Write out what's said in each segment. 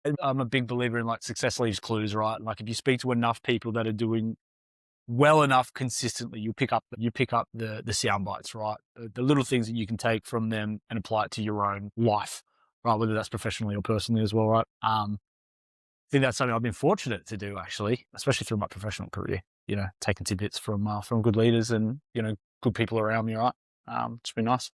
And I'm a big believer in like success leaves clues, right? Like if you speak to enough people that are doing well enough consistently, you pick up the sound bites, right? The little things that you can take from them and apply it to your own life, right? Whether that's professionally or personally as well, right? I think that's something I've been fortunate to do actually, especially through my professional career. Taking tidbits from good leaders and good people around me, right? It's been nice.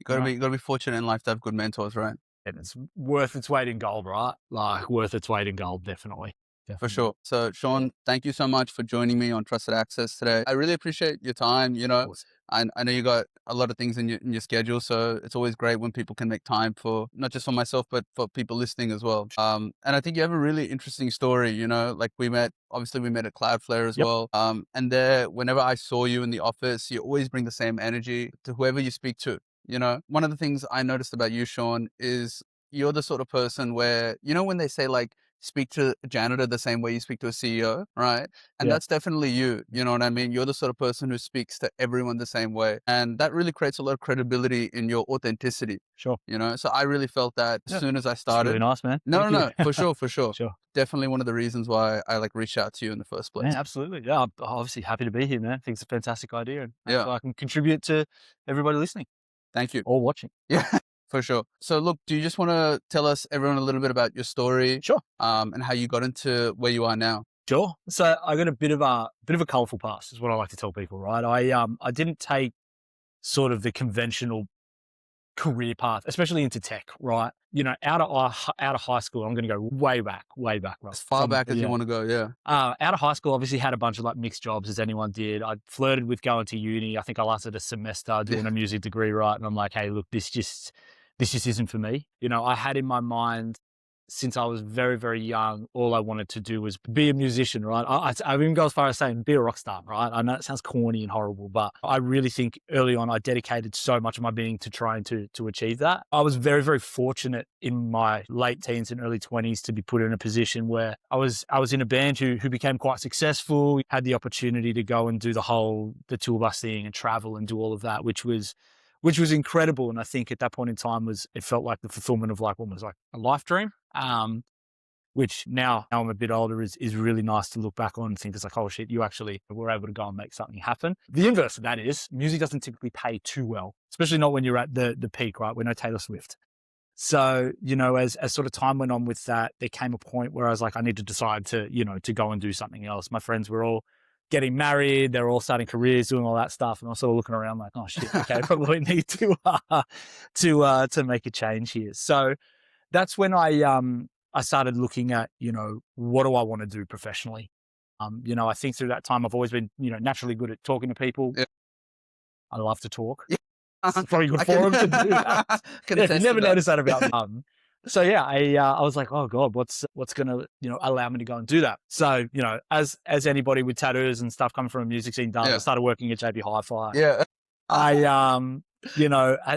Right. You gotta be fortunate in life to have good mentors, right? And it's worth its weight in gold, right? Like worth its weight in gold, definitely. For Definitely. sure. So, Sean, thank you so much for joining me on Trusted Access today. I really appreciate your time. Of course. I know you got a lot of things in your schedule, so it's always great when people can make time for not just for myself, but for people listening as well. And I think you have a really interesting story. Like obviously we met at Cloudflare as Yep. well. And there, whenever I saw you in the office, you always bring the same energy to whoever you speak to. One of the things I noticed about you, Sean, is you're the sort of person where, when they say like, speak to a janitor the same way you speak to a CEO, right? And Yeah. that's definitely you. You know what I mean? You're the sort of person who speaks to everyone the same way. And that really creates a lot of credibility in your authenticity, Sure. So I really felt that as Yeah. soon as I It's really started. nice, man. No, Thank no, you. no, for sure, for sure. Sure. Definitely one of the reasons why I like reached out to you in the first place. Man, absolutely. Yeah. I'm obviously happy to be here, man. I think it's a fantastic idea. And Yeah. hopefully I can contribute to everybody listening Thank you. or watching. Yeah, for sure. So look, do you just want to tell us everyone a little bit about your story, Sure. and how you got into where you are now? Sure. So I got a bit of a colorful past is what I like to tell people, right? I didn't take sort of the conventional career path, especially into tech, right? Out of high school, I'm going to go way back, right? As far back as you want to go. Yeah. Out of high school, obviously had a bunch of like mixed jobs as anyone did. I flirted with going to uni. I think I lasted a semester doing Yeah. a music degree, right? And I'm like, hey, look, this just isn't for me. I had in my mind since I was very, very young, all I wanted to do was be a musician, right? I even go as far as saying be a rock star, right? I know it sounds corny and horrible, but I really think early on I dedicated so much of my being to trying to achieve that. I was very, very fortunate in my late teens and early 20s to be put in a position where I was in a band who became quite successful, had the opportunity to go and do the tour bus thing and travel and do all of that, which was incredible. And I think at that point in time it felt like the fulfillment of like almost like a life dream. Which now I'm a bit older is really nice to look back on and think it's like, oh shit, you actually were able to go and make something happen. The inverse of that is music doesn't typically pay too well, especially not when you're at the peak, right? We're no Taylor Swift. So, as sort of time went on with that, there came a point where I was like, I need to decide to go and do something else. My friends were all getting married. They're all starting careers, doing all that stuff. And I was sort of looking around like, oh shit, okay, probably need to make a change here. So that's when I started looking at, what do I want to do professionally? I think through that time, I've always been, naturally good at talking to people. Yeah. I love to talk. Yeah. It's probably a good I forum to do that. can Yeah, if you attest to never that. noticed that about me. So yeah, I was like, oh God, what's gonna, allow me to go and do that? So, as anybody with tattoos and stuff coming from a music scene does, I Yeah. started working at JB Hi-Fi. Yeah. I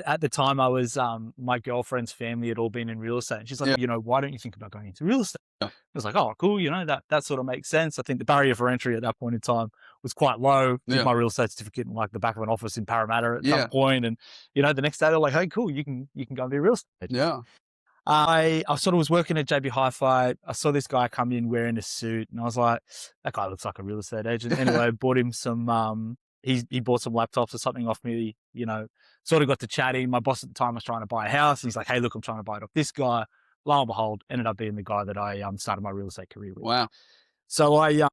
at the time I was my girlfriend's family had all been in real estate. And she's like, Yeah. why don't you think about going into real estate? Yeah. I was like, oh, cool, that sort of makes sense. I think the barrier for entry at that point in time was quite low. Did Yeah. my real estate certificate in like the back of an office in Parramatta at Yeah. some point. And the next day they're like, hey, cool, you can go and be a real estate agent. Yeah. I sort of was working at JB Hi-Fi. I saw this guy come in wearing a suit, and I was like, that guy looks like a real estate agent. Anyway, I bought him some. He bought some laptops or something off me. Sort of got to chatting. My boss at the time was trying to buy a house, and he's like, "Hey, look, I'm trying to buy it off this guy." Lo and behold, ended up being the guy that I started my real estate career with. Wow. So I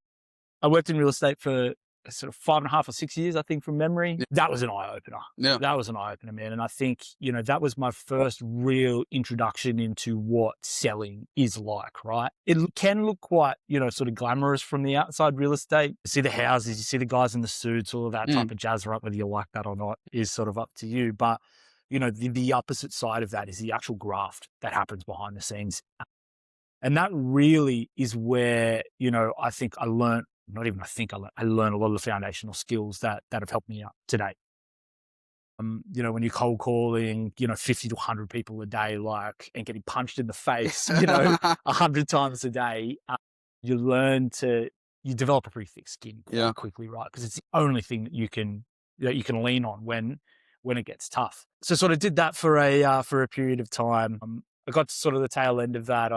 worked in real estate for sort of 5.5 or 6 years, I think, from memory. Yeah. That was an eye opener. Yeah. That was an eye opener, man. And I think, that was my first real introduction into what selling is like, right? It can look quite, sort of glamorous from the outside real estate. You see the houses, you see the guys in the suits, all of that type of jazz, right? Whether you like that or not is sort of up to you. But, the opposite side of that is the actual graft that happens behind the scenes. And that really is where, I think I learned, not even I think I learned a lot of the foundational skills that have helped me out today. When you're cold calling, 50 to 100 people a day, like, and getting punched in the face, 100 times a day, you develop a pretty thick skin quite quickly, right? Because it's the only thing that you can lean on when it gets tough. So sort of did that for a period of time. I got to sort of the tail end of that.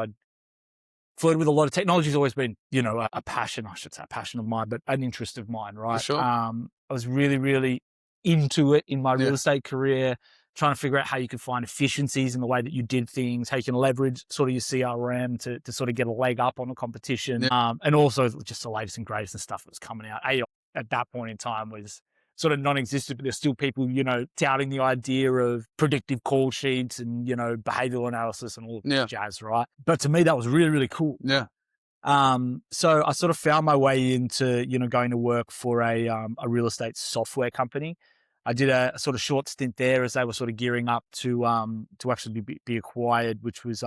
flirted with a lot of technology. Has always been, a passion, I should say, a passion of mine, but an interest of mine, For right? sure. I was really, really into it in my real Yeah. estate career, trying to figure out how you could find efficiencies in the way that you did things, how you can leverage sort of your CRM to sort of get a leg up on the competition. Yeah. And also just the latest and greatest and stuff that was coming out. AI at that point in time was sort of non-existent, but there's still people, touting the idea of predictive call sheets and, behavioral analysis and all of Yeah. this jazz, right? But to me, that was really, really cool. Yeah. So I sort of found my way into, going to work for a real estate software company. I did a sort of short stint there as they were sort of gearing up to actually be acquired, which was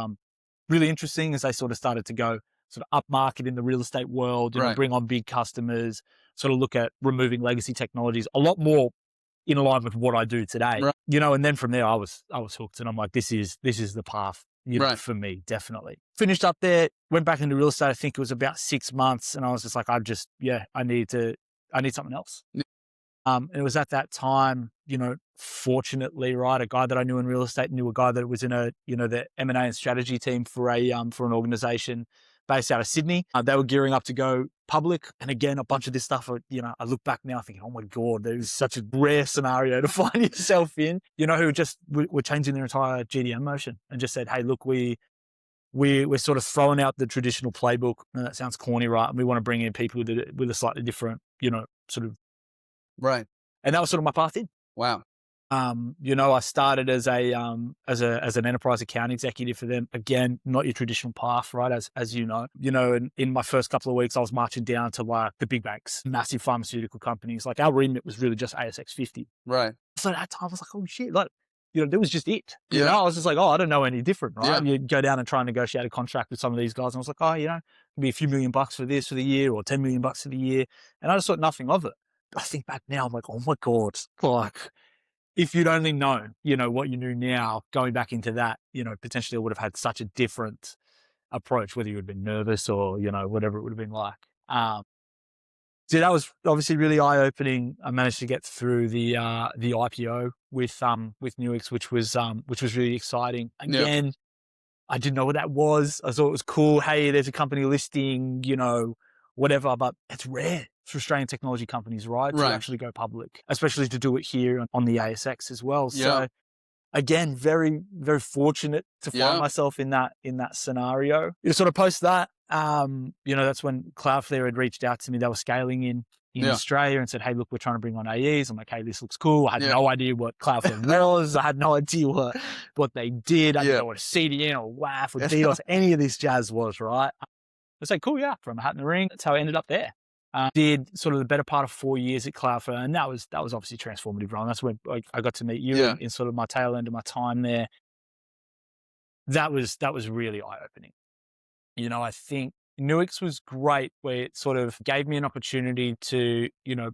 really interesting as they sort of started to go sort of upmarket in the real estate world, Right. bring on big customers, sort of look at removing legacy technologies, a lot more in line with what I do today, Right. and then from there I was hooked, and I'm like, this is the path, Right. for me, definitely. Finished up there, went back into real estate. I think it was about 6 months, and I was just like, I need something else. Yeah. And it was at that time, fortunately, right, a guy that I knew in real estate knew a guy that was in the M&A and strategy team for an organization based out of Sydney. They were gearing up to go public. And again, a bunch of this stuff, I look back now thinking, oh my God, there's such a rare scenario to find yourself in, who just were changing their entire GDM motion and just said, hey, look, we're sort of throwing out the traditional playbook. And that sounds corny, right? And we want to bring in people with a slightly different, sort of. Right. And that was sort of my path in. Wow. I started as an enterprise account executive for them. Again, not your traditional path, right? As you know, and in my first couple of weeks, I was marching down to like the big banks, massive pharmaceutical companies. Like our remit was really just ASX 50. Right. So at that time, I was like, oh shit, like, that was just it. Yeah. I was just like, oh, I don't know any different, right? Yeah. You go down and try and negotiate a contract with some of these guys. And I was like, oh, it'd be a few $1 million for this for the year or $10 million for the year. And I just thought nothing of it. I think back now, I'm like, oh my God, like if you'd only known, what you knew now, going back into that, potentially I would have had such a different approach, whether you would have been nervous or, whatever it would have been like. So that was obviously really eye-opening. I managed to get through the IPO with Nuix, which was really exciting. Again, I didn't know what that was. I thought it was cool. Hey, there's a company listing, whatever, but it's rare for Australian technology companies, right? To actually go public, especially to do it here on the ASX as well. Yeah. So again, very, very fortunate to find myself in that scenario. Sort of post that, that's when Cloudflare had reached out to me. They were scaling in Australia and said, hey, look, we're trying to bring on AEs. I'm like, hey, this looks cool. I had no idea what Cloudflare was. I had no idea what they did. I didn't know what a CDN or WAF or DDoS, any of this jazz was, right? I said, cool, yeah, from a hat in the ring. That's how I ended up there. Did sort of the better part of 4 years at Cloudflare, and that was obviously transformative, Ron. That's when I got to meet you in sort of my tail end of my time there. That was really eye-opening. I think Nuix was great where it sort of gave me an opportunity to,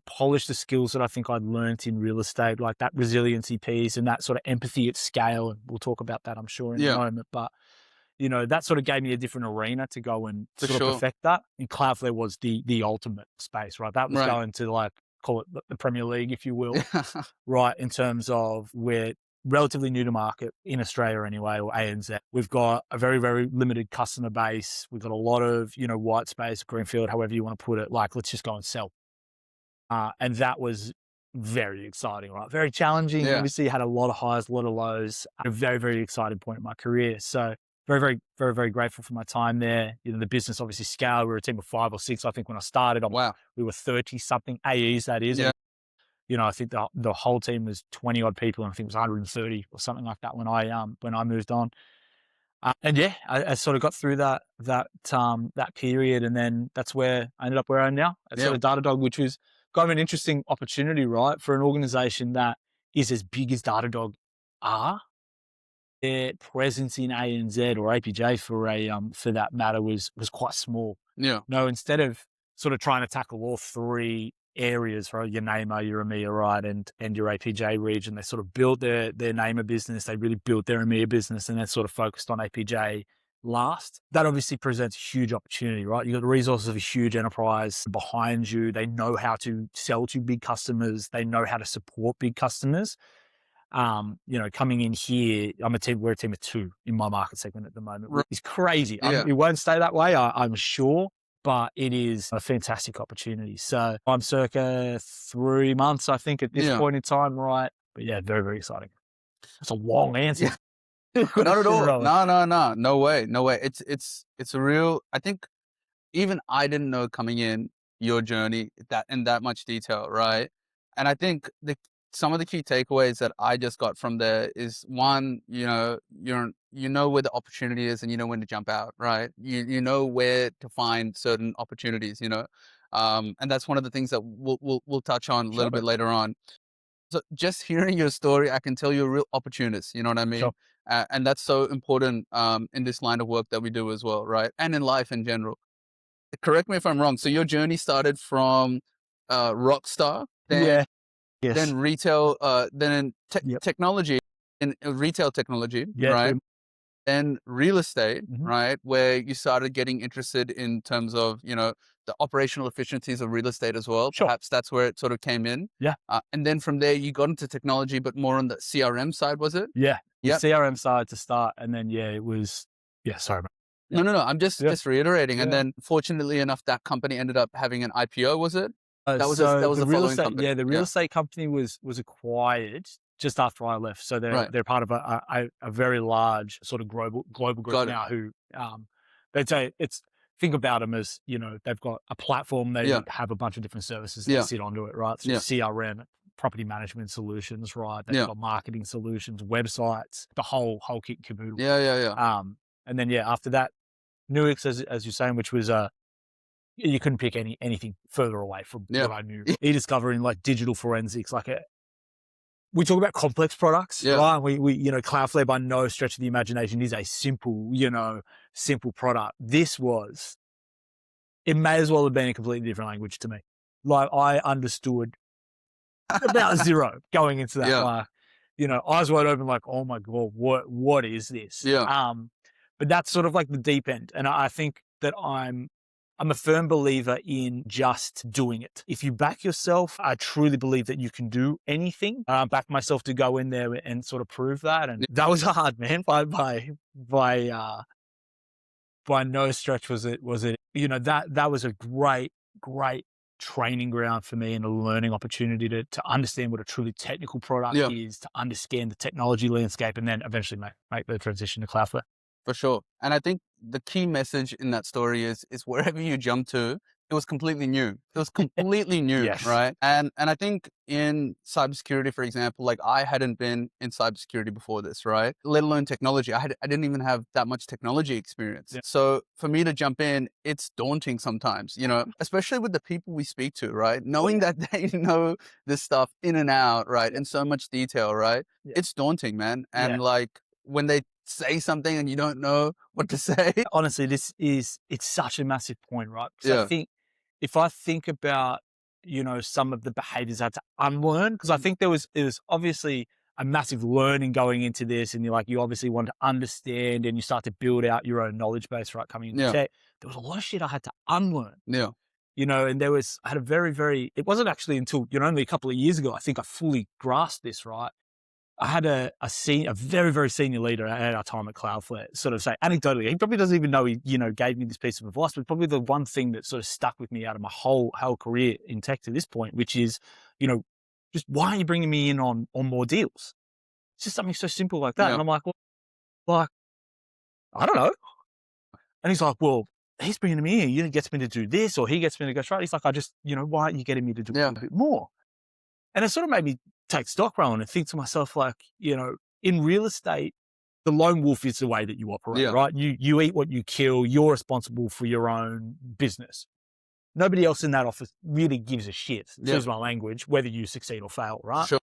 polish the skills that I think I'd learned in real estate, like that resiliency piece and that sort of empathy at scale. And we'll talk about that, I'm sure, in a moment. But that sort of gave me a different arena to go and sort of perfect that. And Cloudflare was the ultimate space, right? That was going to like, call it the Premier League, if you will, right? In terms of we're relatively new to market in Australia anyway, or ANZ. We've got a very, very limited customer base. We've got a lot of, white space, greenfield, however you want to put it. Like, let's just go and sell. And that was very exciting, right? Very challenging. Obviously had a lot of highs, a lot of lows, a very, very exciting point in my career. So very, very, very, very grateful for my time there. The business obviously scaled. We were a team of 5 or 6. I think when I started, we were 30 something AEs, that is. Yeah. And, I think the whole team was 20 odd people, and I think it was 130 or something like that when I moved on. I sort of got through that period, and then that's where I ended up where I am now at sort of Datadog, which was kind of an interesting opportunity, right, for an organization that is as big as Datadog are. Their presence in ANZ or APJ for that matter was quite small. Yeah. No, instead of sort of trying to tackle all 3 areas, right, your NAMA, your EMEA, right, and your APJ region, they sort of built their NAMA business. They really built their EMEA business, and then sort of focused on APJ last. That obviously presents a huge opportunity, right? You've got the resources of a huge enterprise behind you. They know how to sell to big customers. They know how to support big customers. Coming in here, we're a team of 2 in my market segment at the moment, Right. which is crazy. Yeah. It won't stay that way, I'm sure, but it is a fantastic opportunity. So I'm circa 3 months, I think, at this Yeah. point in time, right? But yeah, very, very exciting. That's a long answer. Yeah. Not at Question, all. Rowan. No. No way. No way. It's a real, I think even I didn't know coming in your journey that in that much detail, right? And I think some of the key takeaways that I just got from there is one, you know where the opportunity is and you know when to jump out, right? You know where to find certain opportunities, and that's one of the things that we'll touch on a little Sure, bit later on. So just hearing your story, I can tell you're a real opportunist. You know what I mean? sure. And that's so important in this line of work that we do as well, right? And in life in general. Correct me if I'm wrong. So your journey started from Rockstar, Yeah. then Yes. retail, then in Yep. technology, in retail technology, Yeah. right? Then real estate, Mhm. right? Where you started getting interested in terms of the operational efficiencies of real estate as well. Sure. Perhaps that's where it sort of came in. Yeah. And then from there you got into technology, but more on the CRM side, was it? Yeah. The Yep. CRM side to start, and then, it was sorry, mate. Yeah. No. I'm just Yeah. just reiterating. And Yeah. then fortunately enough, that company ended up having an IPO. Was it? So That was the the real following estate, company. the real Yeah. estate company was acquired just after I left. So Right. they're part of a very large sort of global group Got it. now who they'd say it's think about them as they've got a platform, they Yeah. have a bunch of different services that Yeah. sit onto it, right? So Yeah. CRM, property management solutions, right? They've Yeah. got marketing solutions, websites, the whole kit and caboodle. Yeah. And then after that, Nuix, as you're saying, which was you couldn't pick anything further away from Yeah. what I knew. E-discovering, like digital forensics, we talk about complex products, Yeah. right? We Cloudflare by no stretch of the imagination is a simple product. It may as well have been a completely different language to me. Like I understood about zero going into that. Yeah. Like, eyes wide open, like, oh my God, what is this? Yeah. But that's sort of like the deep end. And I think that I'm a firm believer in just doing it. If you back yourself, I truly believe that you can do anything. I back myself to go in there and sort of prove that. And that was hard, man. By no stretch was it, that was a great training ground for me and a learning opportunity to understand what a truly technical product Yeah. is, to understand the technology landscape, and then eventually make the transition to Cloudflare. For sure. And I think the key message in that story is wherever you jump to, it was completely new. It was completely new, Yes. right? And I think in cybersecurity, for example, like I hadn't been in cybersecurity before this, right? Let alone technology. I didn't even have that much technology experience. Yeah. So for me to jump in, it's daunting sometimes, especially with the people we speak to, right? Knowing that they know this stuff in and out, right? In so much detail, right? Yeah. It's daunting, man. And Yeah. like when they say something and you don't know what to say. Honestly, it's such a massive point, right? Because Yeah. I think if I think about, some of the behaviors I had to unlearn, because I think there was obviously a massive learning going into this, and you obviously want to understand and you start to build out your own knowledge base, right? Coming into Yeah. tech, there was a lot of shit I had to unlearn, Yeah. and I had a very, very, it wasn't actually until, only a couple of years ago, I think I fully grasped this, right? I had a very, very senior leader at our time at Cloudflare sort of say, anecdotally, he probably doesn't even know he, gave me this piece of advice, but probably the one thing that sort of stuck with me out of my whole career in tech to this point, which is, just why aren't you bringing me in on more deals? It's just something so simple like that. Yeah. And I'm like, well, I don't know. And he's like, well, he's bringing me in. He gets me to do this, or he gets me to go try. He's like, I just, why aren't you getting me to do a little bit more? And it sort of made me take stock, Rowan, and think to myself, like, in real estate, the lone wolf is the way that you operate, right? You eat what you kill. You're responsible for your own business. Nobody else in that office really gives a shit, excuse my language, whether you succeed or fail, right? Sure.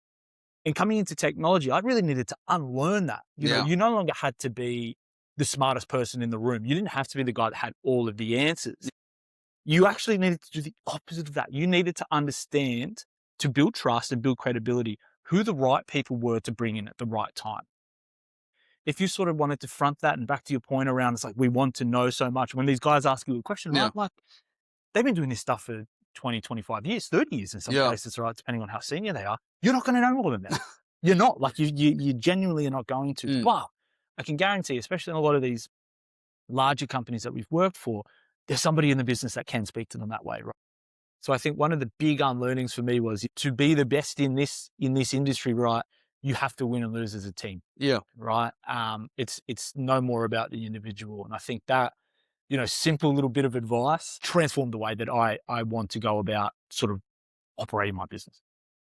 And coming into technology, I really needed to unlearn that. You no longer had to be the smartest person in the room. You didn't have to be the guy that had all of the answers. You actually needed to do the opposite of that. You needed to understand, to build trust and build credibility, who the right people were to bring in at the right time. If you sort of wanted to front that, and back to your point around, it's like, we want to know so much. When these guys ask you a question, right? Like, they've been doing this stuff for 20, 25 years, 30 years in some cases, right? Depending on how senior they are. You're not going to know more than that. You're not. Like you genuinely are not going to. Mm. But I can guarantee, especially in a lot of these larger companies that we've worked for, there's somebody in the business that can speak to them that way, right? So I think one of the big unlearnings for me was to be the best in this industry, right? You have to win and lose as a team. Yeah. Right. It's no more about the individual. And I think that, simple little bit of advice transformed the way that I want to go about sort of operating my business.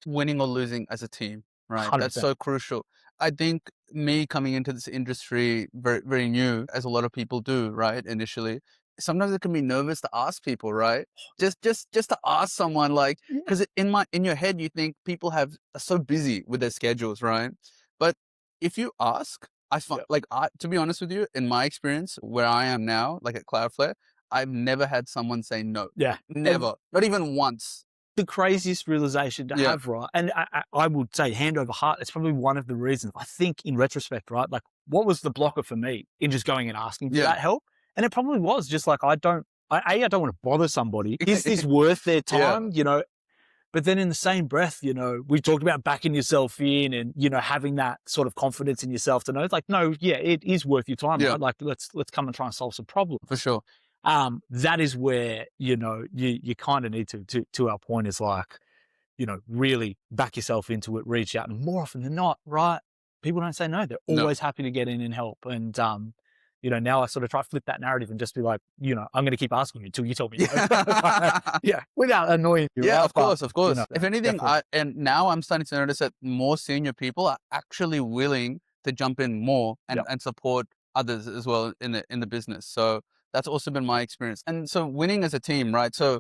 Winning or losing as a team, right? 100%. That's so crucial. I think me coming into this industry very, very new, as a lot of people do, right? Initially, sometimes it can be nervous to ask people, right? Just to ask someone, like, Yeah. because in your head you think people are so busy with their schedules, right? But if you ask, I find, to be honest with you, in my experience, where I am now, like at Cloudflare, I've never had someone say no. Yeah. Never, not even once. The craziest realization to Yeah. have, right? And I would say hand over heart, it's probably one of the reasons, I think in retrospect, right? Like what was the blocker for me in just going and asking for Yeah. that help? And it probably was just like, I don't want to bother somebody. Is this worth their time? But then in the same breath, we talked about backing yourself in and, having that sort of confidence in yourself to know it's like, no, yeah, it is worth your time. Yeah. Right? Like let's come and try and solve some problem. For sure. That is where, you kind of need to our point is like, really back yourself into it, reach out. And more often than not, right, people don't say no. They're always happy to get in and help. And, now I sort of try to flip that narrative and just be like, I'm going to keep asking you until you tell me. Yeah, without annoying you. Yeah, right? of course. If anything, definitely. and now I'm starting to notice that more senior people are actually willing to jump in more and support others as well in the business. So that's also been my experience. And so winning as a team, right? So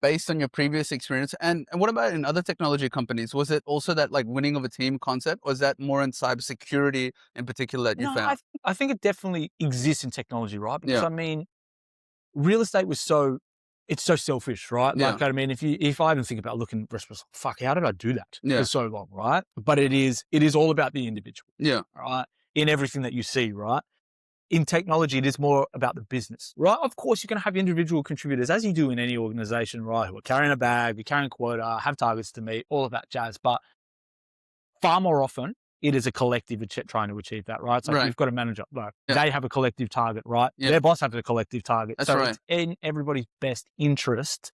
based on your previous experience, and what about in other technology companies? Was it also that like winning of a team concept? Or was that more in cybersecurity in particular that you found? I think it definitely exists in technology, right? Because Yeah. I mean, real estate was it's so selfish, right? Yeah. Like, I mean, if I even think about looking at restaurants, fuck, how did I do that Yeah. for so long, right? But it is all about the individual, Yeah. right? In everything that you see, right? In technology, it is more about the business, right? Of course, you're going to have individual contributors, as you do in any organization, right? Who are carrying a bag, who are carrying quota, have targets to meet, all of that jazz. But far more often, it is a collective trying to achieve that, right? So you've got a manager, like they have a collective target, right? Yeah. Their boss has a collective target. That's so right. it's in everybody's best interest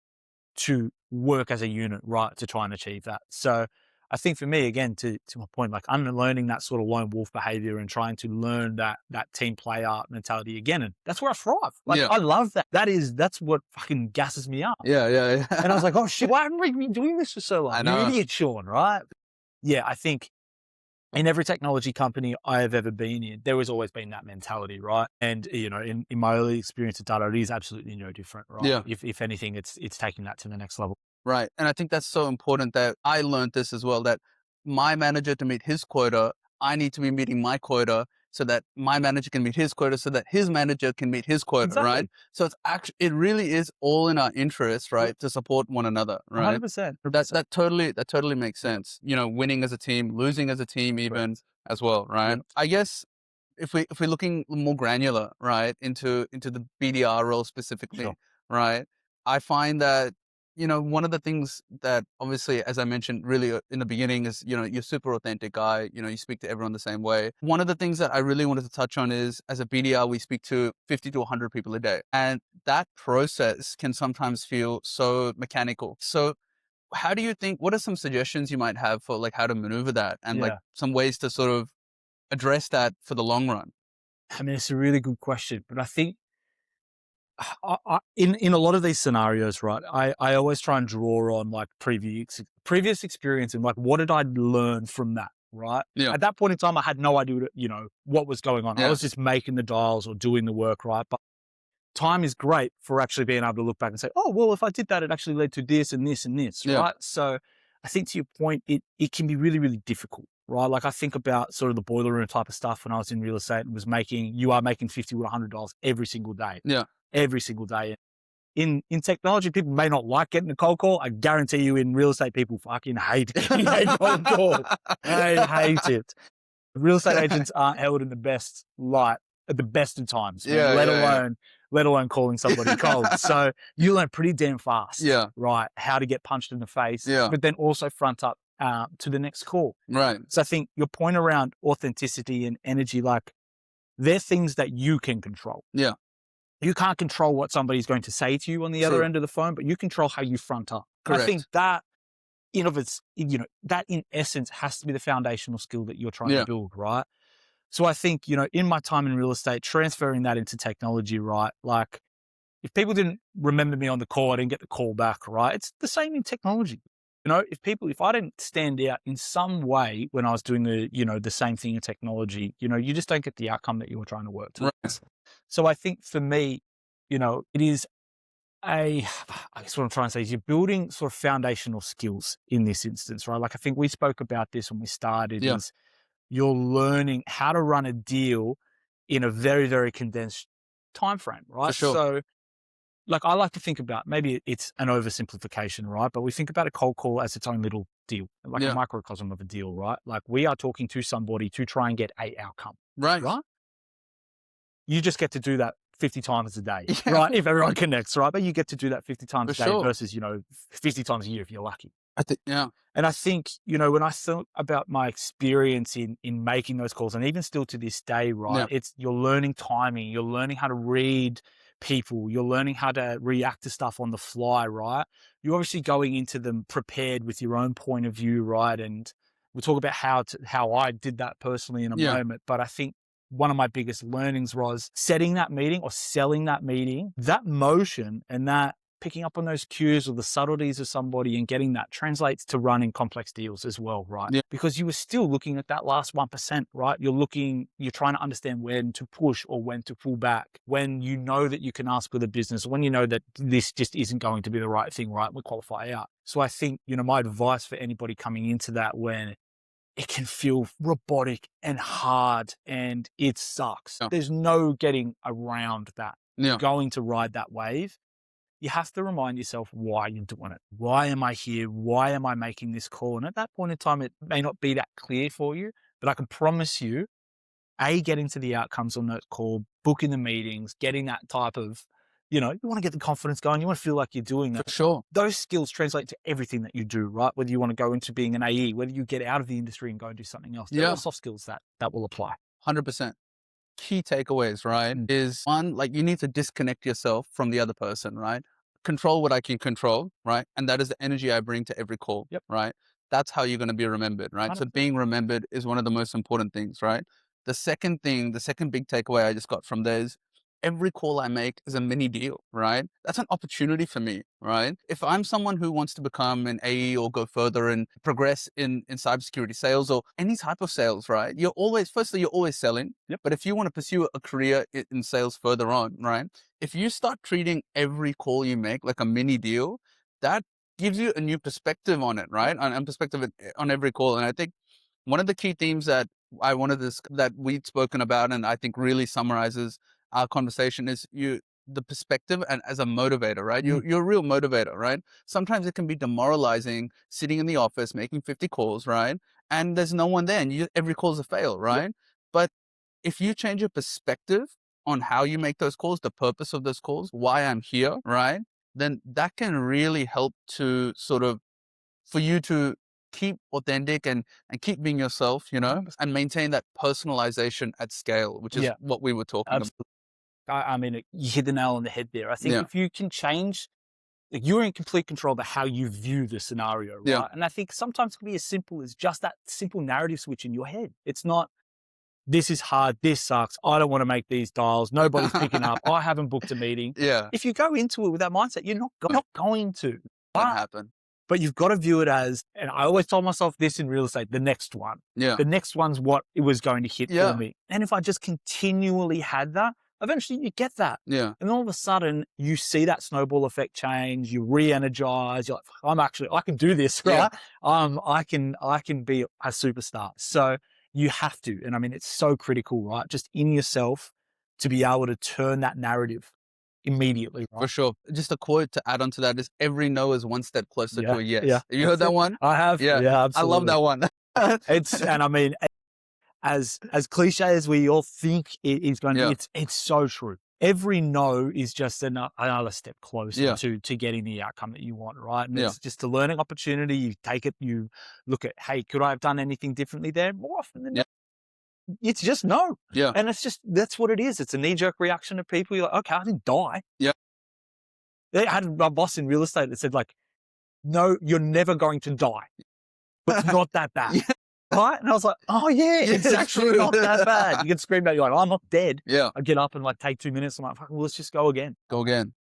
to work as a unit, right? To try and achieve that. So I think for me, again, to my point, like unlearning that sort of lone wolf behavior and trying to learn that team player mentality again. And that's where I thrive. Like I love that. That's what fucking gasses me up. Yeah. And I was like, oh shit, why haven't we been doing this for so long? I know. You idiot, Sean, right? Yeah, I think in every technology company I have ever been in, there has always been that mentality, right? And, in my early experience at data, it is absolutely no different, right? Yeah. If anything, it's taking that to the next level. Right. And I think that's so important that I learned this as well, that my manager to meet his quota, I need to be meeting my quota so that my manager can meet his quota so that his manager can meet his quota, Exactly. right? So it's actually, it really is all in our interest, right? To support one another, right? 100%. That totally makes sense. Winning as a team, losing as a team even as well, right? Yeah. I guess if we're looking more granular, right, into the BDR role specifically, right? I find that one of the things that obviously, as I mentioned really in the beginning is, you're a super authentic guy, you speak to everyone the same way. One of the things that I really wanted to touch on is, as a BDR, we speak to 50 to 100 people a day. And that process can sometimes feel so mechanical. So how do you think, what are some suggestions you might have for like how to maneuver that and like some ways to sort of address that for the long run? I mean, it's a really good question, but I think in a lot of these scenarios, right, I always try and draw on like previous experience and like, what did I learn from that, right? Yeah. At that point in time, I had no idea, what was going on. Yeah. I was just making the dials or doing the work, right? But time is great for actually being able to look back and say, oh, well, if I did that, it actually led to this and this and this, right? So I think to your point, it can be really, really difficult, right? Like I think about sort of the boiler room type of stuff when I was in real estate and you are making $50 to $100 every single day. Yeah. Every single day. In technology, people may not like getting a cold call. I guarantee you in real estate, people fucking hate getting a cold call. They hate it. Real estate agents aren't held in the best light at the best of times, let alone calling somebody cold. So you learn pretty damn fast, right? How to get punched in the face, but then also front up to the next call. Right. So I think your point around authenticity and energy, like they're things that you can control. Yeah. You can't control what somebody's going to say to you on the other True. end of the phone, but you control how you front up. I Correct. think that that in essence has to be the foundational skill that you're trying Yeah. to build, right? So I think, in my time in real estate, transferring that into technology, right? Like if people didn't remember me on the call, I didn't get the call back, right? It's the same in technology. If I didn't stand out in some way when I was doing the same thing in technology, you just don't get the outcome that you were trying to work towards. Right. So I think for me, it is I guess what I'm trying to say is you're building sort of foundational skills in this instance, right? Like I think we spoke about this when we started, Yeah. is you're learning how to run a deal in a very, very condensed time frame, right? For sure. So like I like to think about, maybe it's an oversimplification, right? But we think about a cold call as its own little deal, like Yeah. a microcosm of a deal, right? Like we are talking to somebody to try and get a outcome, Right. right? You just get to do that 50 times a day, Yeah. right? If everyone connects, right? But you get to do that 50 times For a day sure. versus, 50 times a year if you're lucky. I think, yeah. And I think, when I thought about my experience in making those calls, and even still to this day, right? Yeah. You're learning timing, you're learning how to read people, you're learning how to react to stuff on the fly, right? You're obviously going into them prepared with your own point of view, right? And we'll talk about how I did that personally in a Yeah. moment. But I think one of my biggest learnings was setting that meeting or selling that meeting, that motion and that picking up on those cues or the subtleties of somebody and getting that translates to running complex deals as well, right? Yeah. Because you were still looking at that last 1%, right? You're trying to understand when to push or when to pull back, when you know that you can ask for the business, when you know that this just isn't going to be the right thing, right? We qualify out. So I think, my advice for anybody coming into that when it can feel robotic and hard and it sucks. Yeah. There's no getting around that. Yeah. You're going to ride that wave. You have to remind yourself why you're doing it. Why am I here? Why am I making this call? And at that point in time, it may not be that clear for you, but I can promise you, getting to the outcomes on that call, booking the meetings, getting that type of, you want to get the confidence going. You want to feel like you're doing that. For sure. Those skills translate to everything that you do, right? Whether you want to go into being an AE, whether you get out of the industry and go and do something else. There are soft skills that will apply. 100%. Key takeaways, right? Is one, like you need to disconnect yourself from the other person, right? Control what I can control, right? And that is the energy I bring to every call, Yep. right? That's how you're going to be remembered, right? 100%. So being remembered is one of the most important things, right? The second big takeaway I just got from there is every call I make is a mini deal, right? That's an opportunity for me, right? If I'm someone who wants to become an AE or go further and progress in cybersecurity sales or any type of sales, right? You're always selling. Yep. But if you want to pursue a career in sales further on, right? If you start treating every call you make like a mini deal, that gives you a new perspective on it, right? And perspective on every call. And I think one of the key themes that that we'd spoken about, and I think really summarizes our conversation is the perspective and as a motivator, right? You're a real motivator, right? Sometimes it can be demoralizing sitting in the office, making 50 calls, right? And there's no one there and every call's a fail, right? Yep. But if you change your perspective on how you make those calls, the purpose of those calls, why I'm here, right? Then that can really help to for you to keep authentic and keep being yourself, and maintain that personalization at scale, which is what we were talking about. I mean, you hit the nail on the head there. I think if you can change, like you're in complete control of how you view the scenario, right? Yeah. And I think sometimes it can be as simple as just that simple narrative switch in your head. It's not, this is hard, this sucks, I don't want to make these dials, nobody's picking up, I haven't booked a meeting. Yeah. If you go into it with that mindset, you're not going to. That happen. But you've got to view it as, and I always told myself this in real estate, the next one. Yeah. The next one's what it was going to hit for me. And if I just continually had that, eventually you get that. Yeah. And all of a sudden you see that snowball effect change, you re-energize, you're like, I can do this, right? Yeah. I can be a superstar. So you have to. And I mean, it's so critical, right? Just in yourself to be able to turn that narrative immediately. Right? For sure. Just a quote to add on to that is every no is one step closer to a yes. Yeah. Have you heard that one? I have. Yeah, absolutely. I love that one. And I mean, as cliche as we all think it is going to be, it's so true. every no is just another step closer Yeah. to getting the outcome that you want, right? And Yeah. it's just a learning opportunity. You take it, you look at, hey, could I have done anything differently there? More often than Yeah. not, it's just no. Yeah. And that's what it is. It's a knee-jerk reaction of people. You're like, okay, I didn't die. Yeah. I had my boss in real estate that said, like, no, you're never going to die, but it's not that bad. Yeah. Right? And I was like, oh yeah, Yeah, it's actually not that bad. You can scream out, you're like, oh, I'm not dead. Yeah. I get up and like take 2 minutes. I'm like, fucking, well, let's just go again. Go again.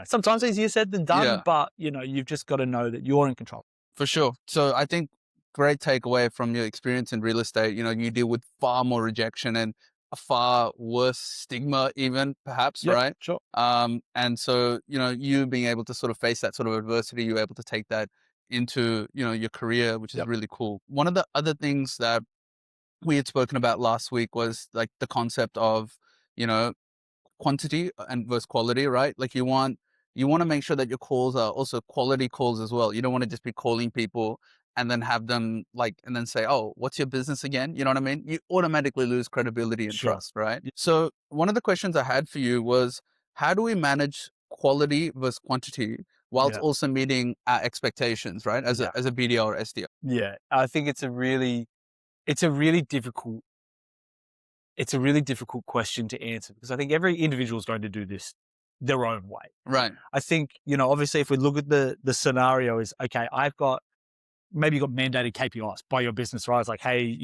Sometimes easier said than done, Yeah. but you've just got to know that you're in control. For sure. So I think great takeaway from your experience in real estate, you deal with far more rejection and a far worse stigma even perhaps, Yep, right? sure. And so, you being able to sort of face that sort of adversity, you're able to take that into, your career, which is Yep. really cool. One of the other things that we had spoken about last week was like the concept of, you know, quantity and versus quality, right? Like you want to make sure that your calls are also quality calls as well. You don't want to just be calling people and then have them and then say, "Oh, what's your business again?" You know what I mean? You automatically lose credibility and Sure. trust, right? So one of the questions I had for you was, how do we manage quality versus quantity whilst Yeah. also meeting our expectations, right? As Yeah. a BDR or SDR. Yeah. I think it's a really difficult question to answer because I think every individual is going to do this their own way. Right. I think, obviously if we look at the scenario is, okay, maybe you've got mandated KPIs by your business, right? It's like, hey,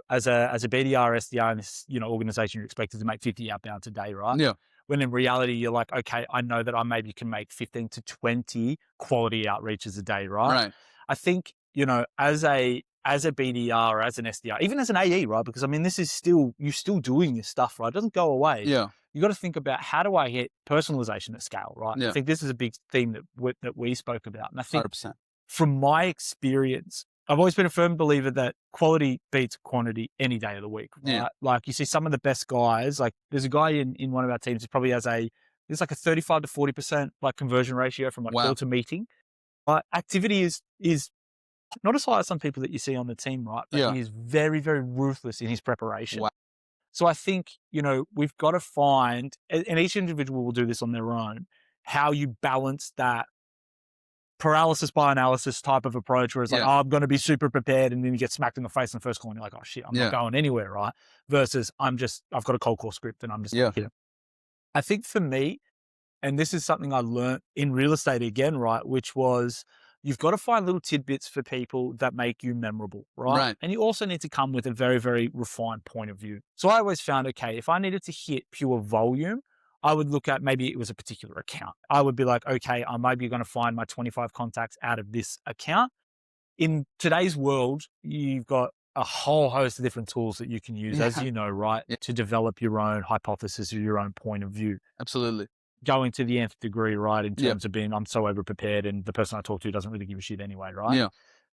as a BDR, SDR in this, organization, you're expected to make 50 outbounds a day, right? Yeah. When in reality, you're like, okay, I know that I maybe can make 15 to 20 quality outreaches a day, right? Right. I think, as a BDR, as an SDR, even as an AE, right? Because I mean, you're still doing this stuff, right? It doesn't go away. Yeah. You got to think about, how do I hit personalization at scale, right? Yeah. I think this is a big theme that we spoke about. And I think 100%. from my experience, I've always been a firm believer that quality beats quantity any day of the week, right? Yeah. Like you see some of the best guys, like there's a guy in one of our teams who probably has there's like a 35 to 40% like conversion ratio from like Wow. call to meeting. But activity is not as high as some people that you see on the team, right? But Yeah. he is very, very ruthless in his preparation. Wow. So I think, we've got to find, and each individual will do this on their own, how you balance that paralysis by analysis type of approach where it's like, Yeah. oh, I'm going to be super prepared. And then you get smacked in the face in the first call and you're like, oh shit, I'm Yeah. not going anywhere. Right. Versus I've got a cold call script and I'm just Yeah. I think for me, and this is something I learned in real estate again, right? Which was, you've got to find little tidbits for people that make you memorable, right? Right. And you also need to come with a very, very refined point of view. So I always found, okay, if I needed to hit pure volume, I would look at, maybe it was a particular account. I would be like, okay, I might be going to find my 25 contacts out of this account. In today's world, you've got a whole host of different tools that you can use, as you know, right? Yeah. To develop your own hypothesis or your own point of view. Absolutely. Going to the nth degree, right? In Yeah. terms of being, I'm so over prepared and the person I talk to doesn't really give a shit anyway, right? Yeah.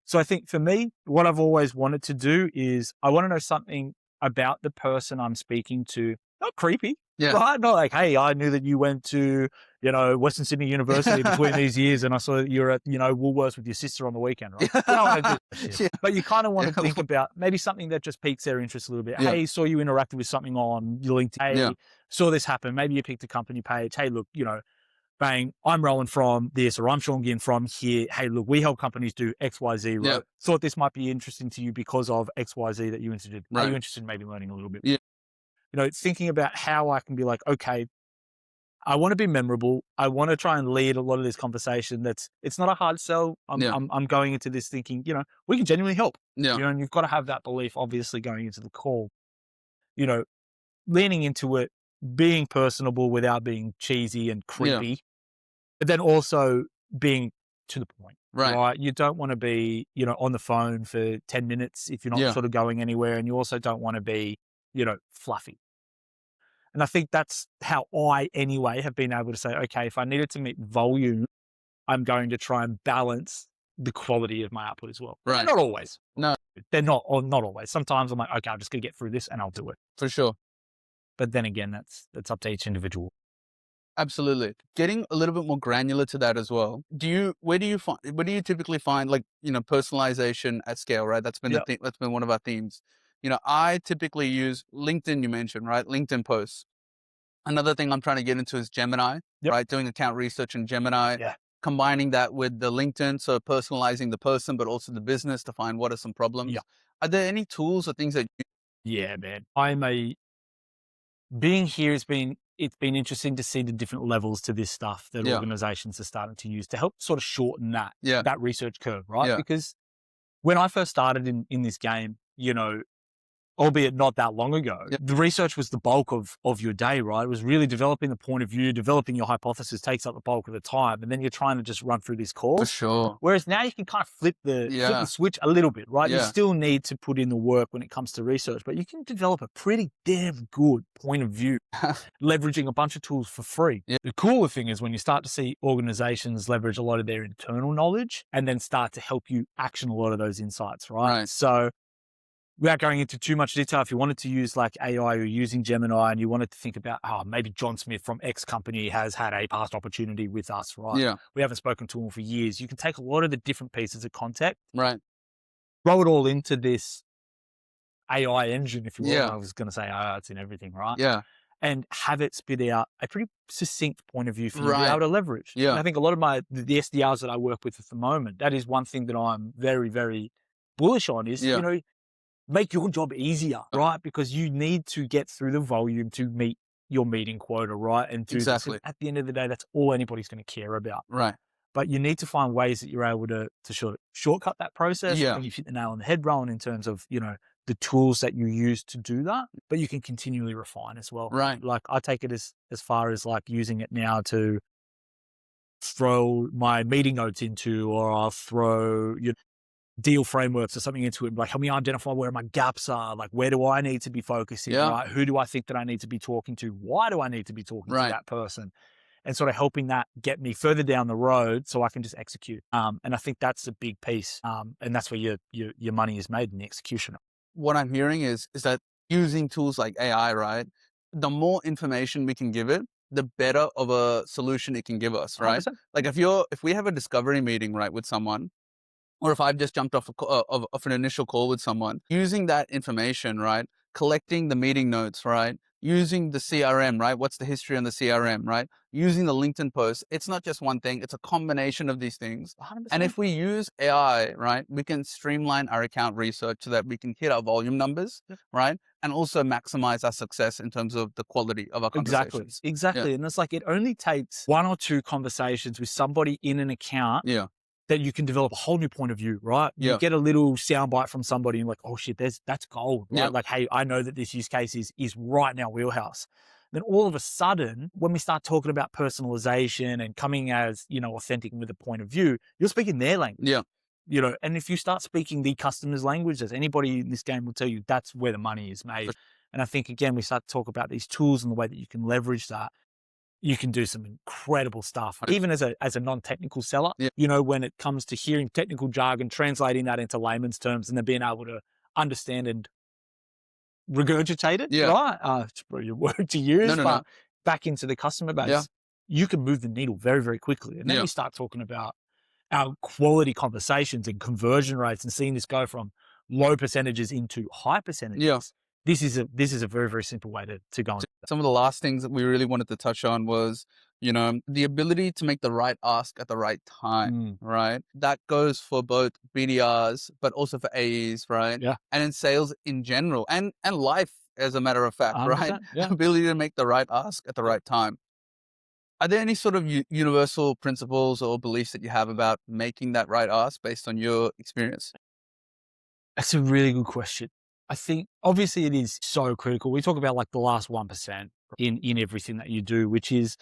So I think for me, what I've always wanted to do is I want to know something about the person I'm speaking to. Not creepy, Yeah. right? Not like, hey, I knew that you went to, Western Sydney University between these years and I saw that you're at, Woolworths with your sister on the weekend, right? I don't want to do that shit. Yeah. But you kind of want to think about maybe something that just piques their interest a little bit. Yeah. Hey, saw you interacted with something on your LinkedIn. Hey, Yeah. saw this happen. Maybe you picked a company page. Hey, look, bang, I'm Rowan from this, or I'm Sean Gynn from here. Hey, look, we help companies do X, Y, Z, right? Yeah. Thought this might be interesting to you because of X, Y, Z that you interested in. Right. Are you interested in maybe learning a little bit? Yeah. Thinking about how I can be like, okay, I want to be memorable. I want to try and lead a lot of this conversation. It's not a hard sell. I'm going into this thinking, we can genuinely help. Yeah. And you've got to have that belief, obviously, going into the call. Leaning into it, being personable without being cheesy and creepy, but then also being to the point. Right. You don't want to be, on the phone for 10 minutes if you're not sort of going anywhere. And you also don't want to be, fluffy. And I think that's how I, anyway, have been able to say, okay, if I needed to meet volume, I'm going to try and balance the quality of my output as well. Right. Not always. No. They're not always. Sometimes I'm like, okay, I'm just going to get through this and I'll do it. For sure. But then again, that's up to each individual. Absolutely. Getting a little bit more granular to that as well. Where do you typically find personalization at scale, right? That's been that's been one of our themes. I typically use LinkedIn, you mentioned, right? LinkedIn posts. Another thing I'm trying to get into is Gemini, Yep. right? Doing account research in Gemini, Yeah. combining that with the LinkedIn, so personalizing the person, but also the business to find what are some problems. Yeah. Are there any tools or things that you, Yeah, man. Being here it's been interesting to see the different levels to this stuff that yeah, organizations are starting to use to help sort of shorten yeah, that research curve, right? yeah, Because when I first started in this game, albeit not that long ago, yeah, the research was the bulk of your day, right? It was really developing the point of view, developing your hypothesis takes up the bulk of the time. And then you're trying to just run through these for calls. sure. Whereas now you can kind of flip the Yeah, switch a little bit, right? You yeah, still need to put in the work when it comes to research, but you can develop a pretty damn good point of view, leveraging a bunch of tools for free. yeah, The cooler thing is when you start to see organizations leverage a lot of their internal knowledge and then start to help you action a lot of those insights, right? right. So without going into too much detail, if you wanted to use like AI or using Gemini and you wanted to think about, maybe John Smith from X company has had a past opportunity with us, right? Yeah, We haven't spoken to him for years. You can take a lot of the different pieces of context, right. throw it all into this AI engine, if you will. Yeah, I was going to say AI, it's in everything, right? yeah, And have it spit out a pretty succinct point of view for you to be right. able to leverage. And Yeah, I think a lot of the SDRs that I work with at the moment, that is one thing that I'm very, very bullish on is, yeah, make your job easier, right? Because you need to get through the volume to meet your meeting quota, right? And do this. And exactly. at the end of the day, that's all anybody's going to care about. Right. But you need to find ways that you're able to shortcut that process. I Yeah, think you've hit the nail on the head, Rowan, in terms of, the tools that you use to do that, but you can continually refine as well. right. Like I take it as far as like using it now to throw my meeting notes into, or I'll throw deal frameworks or something into it, like help me identify where my gaps are, like where do I need to be focusing, Yeah, right? Who do I think that I need to be talking to? Why do I need to be talking to right. that person? And sort of helping that get me further down the road so I can just execute. And I think that's a big piece. And that's where your money is made in the execution. What I'm hearing is that using tools like AI, right? The more information we can give it, the better of a solution it can give us, right? 100%. Like if we have a discovery meeting, right, with someone, or if I've just jumped off of an initial call with someone, using that information, right, collecting the meeting notes, right, using the CRM, right, what's the history on the CRM, right, using the LinkedIn post, it's not just one thing, it's a combination of these things. And 100%. if we use AI, right, we can streamline our account research so that we can hit our volume numbers, Yep. right, and also maximize our success in terms of the quality of our Exactly. conversations. Exactly. And it's like, it only takes one or two conversations with somebody in an account Yeah, that you can develop a whole new point of view, right? You yeah, get a little soundbite from somebody and like, oh shit, that's gold, right? yeah, Like, hey, I know that this use case is right in our wheelhouse. Then all of a sudden, when we start talking about personalization and coming as, authentic with a point of view, you're speaking their language, yeah, and if you start speaking the customer's language, as anybody in this game will tell you, that's where the money is made. And I think, again, we start to talk about these tools and the way that you can leverage that. You can do some incredible stuff, even as a non-technical seller, yeah, when it comes to hearing technical jargon, translating that into layman's terms and then being able to understand and regurgitate it, yeah. right? It's probably a word to No, use, no, no. but back into the customer Yeah, base, you can move the needle very, very quickly. And then yeah, we start talking about our quality conversations and conversion rates and seeing this go from low percentages into high percentages. yeah. This is a very, very simple way to go. Some of the last things that we really wanted to touch on was, the ability to make the right ask at the right time, right? That goes for both BDRs, but also for AEs, right? Yeah. And in sales in general and life, as a matter of fact, right? 100%. Yeah. Ability to make the right ask at the right time. Are there any sort of universal principles or beliefs that you have about making that right ask based on your experience? That's a really good question. I think obviously it is so critical. We talk about like the last 1% in everything that you do, which is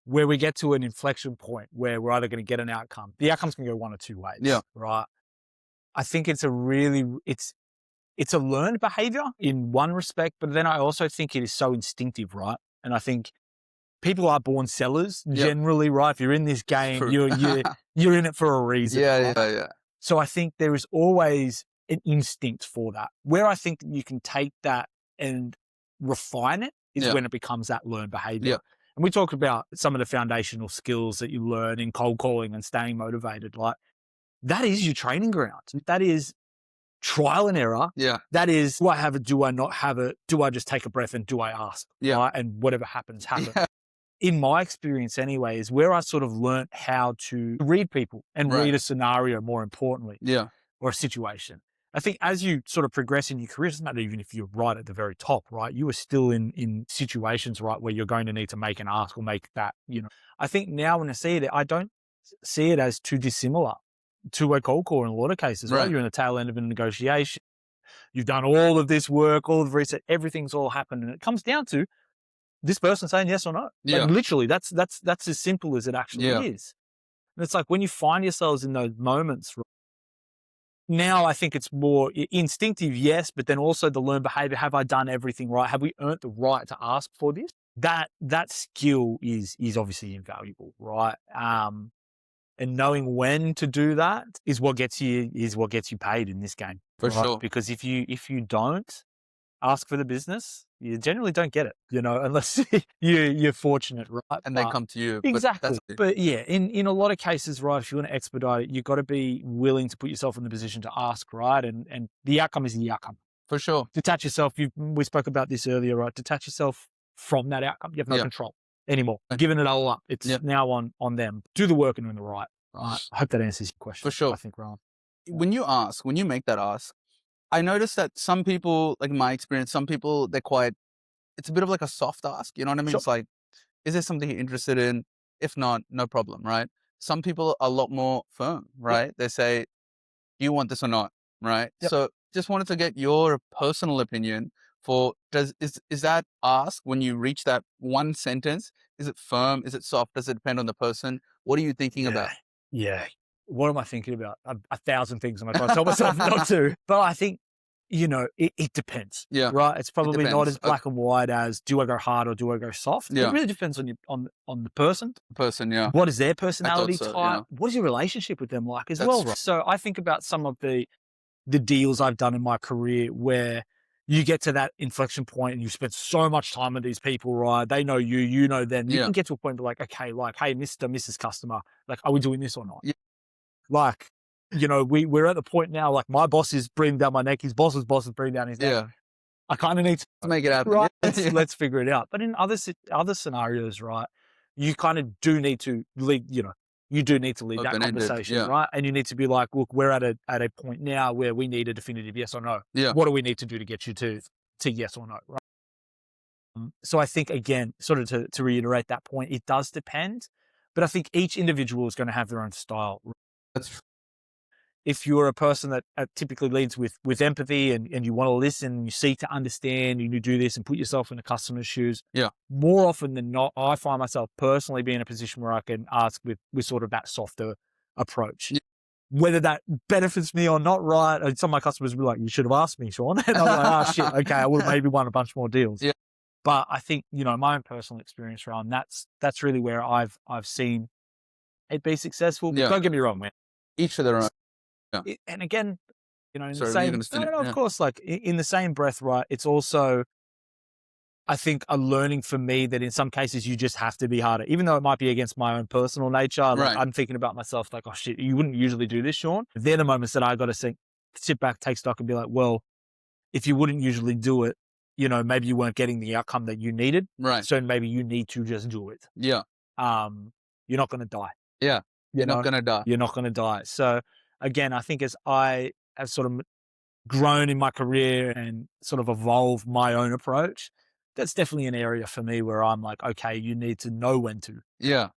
where we get to an inflection point where we're either going to get an outcome. The outcome's going to go one or two ways. Yeah. Right. I think it's a learned behavior in one respect, but then I also think it is so instinctive, right? And I think people are born sellers generally, right? If you're in this game, you're in it for a reason. Yeah, right? yeah. So I think there is always an instinct for that. Where I think you can take that and refine it is when it becomes that learned behavior. Yeah. And we talk about some of the foundational skills that you learn in cold calling and staying motivated. Like that is your training ground. That is trial and error. Yeah. That is, do I have it? Do I not have it? Do I just take a breath and do I ask? Yeah. Right? And whatever happens, happens. Yeah. In my experience anyway, is where I sort of learned how to read people and Right. read a scenario, more importantly, Yeah. or a situation. I think as you sort of progress in your career, it doesn't matter even if you're right at the very top, right? You are still in situations, right, where you're going to need to make an ask or make that, I think now when I see it, I don't see it as too dissimilar to a cold call in a lot of cases, right? Right. You're in the tail end of a negotiation. You've done all of this work, all of the research, everything's all happened. And it comes down to this person saying yes or no. Yeah. Like literally, that's as simple as it actually Yeah. is. And it's like when you find yourselves in those moments, now I think it's more instinctive, yes, but then also the learned behavior. Have I done everything right? Have we earned the right to ask for this? That skill is obviously invaluable, right? And knowing when to do that is what gets you paid in this game. For right? sure. Because if you don't ask for the business, you generally don't get it, unless you're fortunate, right? And they come to you. Exactly. But yeah, in a lot of cases, right, if you want to expedite it, you've got to be willing to put yourself in the position to ask, right? And the outcome is the outcome. For sure. Detach yourself. We spoke about this earlier, right? Detach yourself from that outcome. You have no control anymore. Giving it all up. It's now on them. Do the work and earn the right. Right. I hope that answers your question. For sure. I think, Ron. When you make that ask, I noticed that some people, like in my experience, some people, it's a bit of like a soft ask. You know what I mean? Sure. It's like, is there something you're interested in? If not, no problem, right? Some people are a lot more firm, right? Yep. They say, do you want this or not? Right? Yep. So just wanted to get your personal opinion for, is that ask when you reach that one sentence, is it firm? Is it soft? Does it depend on the person? What are you thinking about? Yeah. What am I thinking about? 1,000 things I'm trying to tell myself not to. But I think, it depends. Yeah. Right. It's probably not as black and white as do I go hard or do I go soft? Yeah. It really depends on the person. Yeah. What is their personality so, type? yeah. What is your relationship with them like as well? Right. So I think about some of the deals I've done in my career where you get to that inflection point and you spend so much time with these people, right? They know you, you know them. You can get to a point where like, okay, like, hey, Mr. Mrs. Customer, like, are we doing this or not? Yeah. Like, we're at the point now, like my boss is breathing down my neck. His boss's boss is breathing down his neck. Yeah. I kind of need to make it happen. Right? Let's figure it out. But in other scenarios, right, you kind of do need to lead, you do need to lead that conversation, right? And you need to be like, look, we're at a point now where we need a definitive yes or no. Yeah. What do we need to do to get you to yes or no, right? So I think, again, sort of to reiterate that point, it does depend, but I think each individual is going to have their own style. That's true. If you're a person that typically leads with empathy and you want to listen, you seek to understand, and you do this and put yourself in the customer's shoes, more often than not, I find myself personally being in a position where I can ask with sort of that softer approach. Yeah. Whether that benefits me or not, right? And some of my customers will be like, you should have asked me, Sean. And I'm like, oh, shit, okay, I would have maybe won a bunch more deals. Yeah. But I think, my own personal experience around that's really where I've seen it be successful. But don't get me wrong, man. Each of their own. Yeah. And again, in the same, of course, like in the same breath, right? It's also, I think, a learning for me that in some cases you just have to be harder, even though it might be against my own personal nature. Like I'm thinking about myself like, oh shit, you wouldn't usually do this, Sean. They're the moments that I got to sit back, take stock and be like, well, if you wouldn't usually do it, maybe you weren't getting the outcome that you needed. Right. So maybe you need to just do it. Yeah. You're not going to die. Yeah. You're not going to die. You're not going to die. So again, I think as I have sort of grown in my career and sort of evolved my own approach, that's definitely an area for me where I'm like, okay, you need to know when to. Yeah.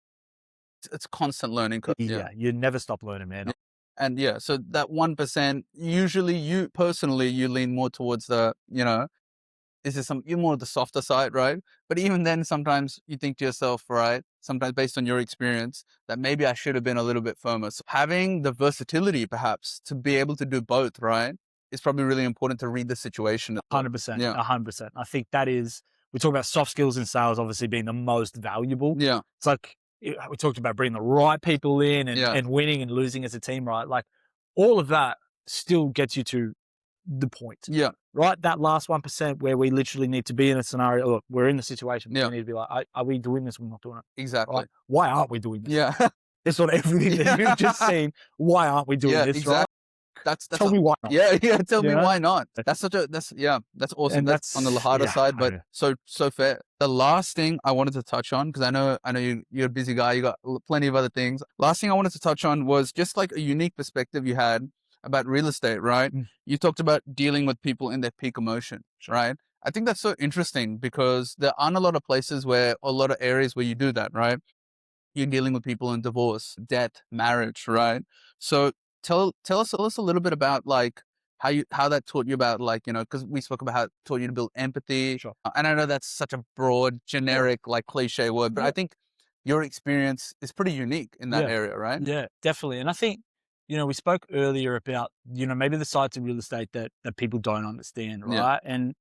It's constant learning. Yeah. You never stop learning, man. Yeah. And so that 1%, usually you personally, you lean more towards the, you're more the softer side, right? But even then, sometimes you think to yourself, right? Sometimes based on your experience, that maybe I should have been a little bit firmer. So having the versatility, perhaps, to be able to do both, right, is probably really important to read the situation. 100%. Yeah. 100%. I think that is, we talk about soft skills in sales, obviously being the most valuable. Yeah. It's like, we talked about bringing the right people in and winning and losing as a team, right? Like all of that still gets you to the point. Yeah. Right? That last 1% where we literally need to be in a scenario. Look, we're in the situation. We need to be like, are we doing this? We're not doing it. Exactly. Right? Why aren't we doing this? Yeah. It's not everything that you've just seen. Why aren't we doing this? Exactly. Right? that's Tell me why not? yeah, yeah. Tell You me know? why not? That's that's awesome. And That's on the that's harder yeah, side, but yeah. so fair. The last thing I wanted to touch on, because I know you're a busy guy, you got plenty of other things. Last thing I wanted to touch on was just like a unique perspective you had about real estate, right? Mm. You talked about dealing with people in their peak emotion, right? I think that's so interesting because there aren't a lot of places where, a lot of areas where you do that, right? You're dealing with people in divorce, debt, marriage, right? So tell us a little bit about like how that taught you about, like, you know, because we spoke about how it taught you to build empathy. Sure. And I know that's such a broad, generic, like cliche word, but I Yeah. think your experience is pretty unique in that Yeah. area, right? Yeah, definitely. And I think, we spoke earlier about, maybe the sides of real estate that people don't understand, Yeah, right? And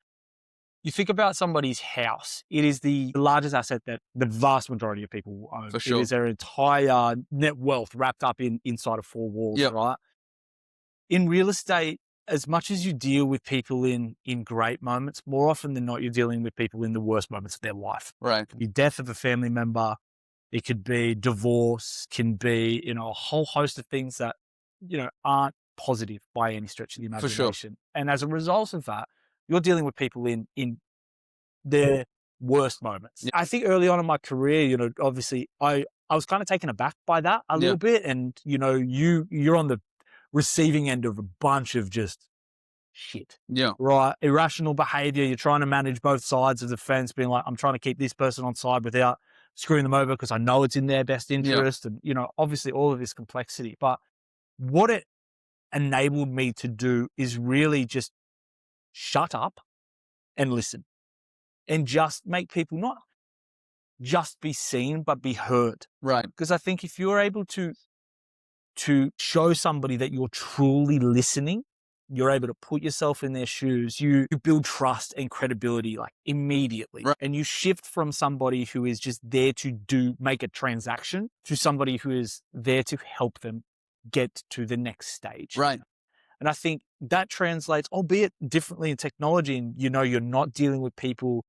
you think about somebody's house, it is the largest asset that the vast majority of people will own. for It sure. is their entire net wealth wrapped up inside of four walls, Yep. right? In real estate, as much as you deal with people in great moments, more often than not, you're dealing with people in the worst moments of their life. Right. It could be death of a family member, it could be divorce, can be, a whole host of things that, aren't positive by any stretch of the For sure. imagination. And as a result of that, you're dealing with people in their worst moments. Yeah. I think early on in my career, obviously I was kind of taken aback by that a Yeah. little bit. And, you're on the receiving end of a bunch of just shit, Yeah. right? Irrational behavior. You're trying to manage both sides of the fence, being like, I'm trying to keep this person on side without screwing them over because I know it's in their best Yeah. interest. And, obviously all of this complexity. But what it enabled me to do is really just shut up and listen and just make people not just be seen, but be heard. Right. Because I think if you're able to show somebody that you're truly listening, you're able to put yourself in their shoes, you build trust and credibility like immediately. Right. And you shift from somebody who is just there to make a transaction to somebody who is there to help them get to the next stage. Right. And I think that translates, albeit differently in technology, and you're not dealing with people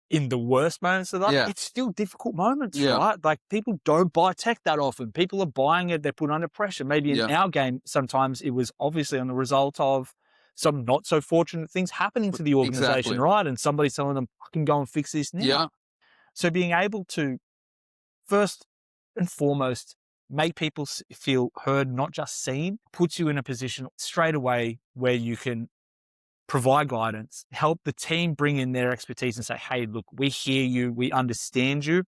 in the worst moments of that. Yeah. It's still difficult moments, Yeah. right? Like people don't buy tech that often. People are buying it, they're put under pressure. Maybe in Yeah. our game, sometimes it was obviously on the result of some not so fortunate things happening to the organization, Exactly. right? And somebody telling them, fucking go and fix this now. Yeah. So being able to first and foremost make people feel heard, not just seen, puts you in a position straight away where you can provide guidance, help the team bring in their expertise and say, hey, look, we hear you, we understand you.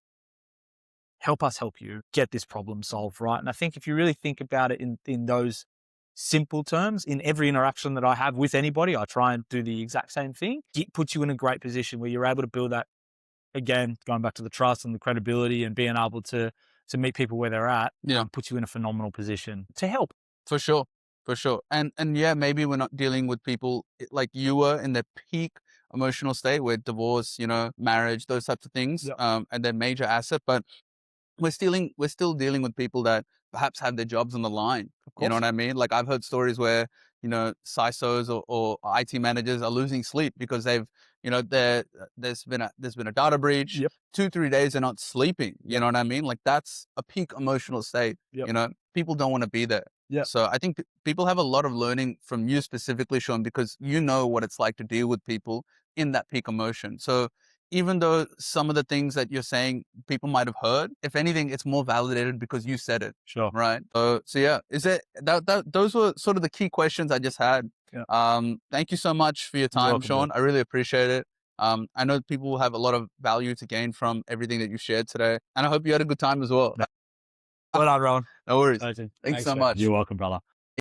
Help us help you get this problem solved, right? And I think if you really think about it in those simple terms, in every interaction that I have with anybody, I try and do the exact same thing. It puts you in a great position where you're able to build that, again, going back to the trust and the credibility and being able to meet people where they're at, Yeah. puts you in a phenomenal position to help. For sure. For sure. And yeah, maybe we're not dealing with people like you were in their peak emotional state where divorce, you know, marriage, those types of things, Yeah. and their major asset, but we're still dealing with people that perhaps have their jobs on the line. Of You know course. what I mean? Like I've heard stories where, you know, CISOs or IT managers are losing sleep because they've, you know, there's been a data breach. Yep. 2-3 days they're not sleeping. You Yep. know what I mean? Like that's a peak emotional state. Yep. You know, people don't want to be there. Yep. So I think people have a lot of learning from you specifically, Sean, because you know what it's like to deal with people in that peak emotion. So even though some of the things that you're saying people might have heard, if anything, it's more validated because you said it, Sure. right? So yeah, is it those were sort of the key questions I just had. Yeah. Thank you so much for your You're time, welcome, Sean. dude. I really appreciate it. I know people will have a lot of value to gain from everything that you shared today, and I hope you had a good time as well. Well done, Rowan. No worries. Thanks Thanks so man. much. You're welcome, brother.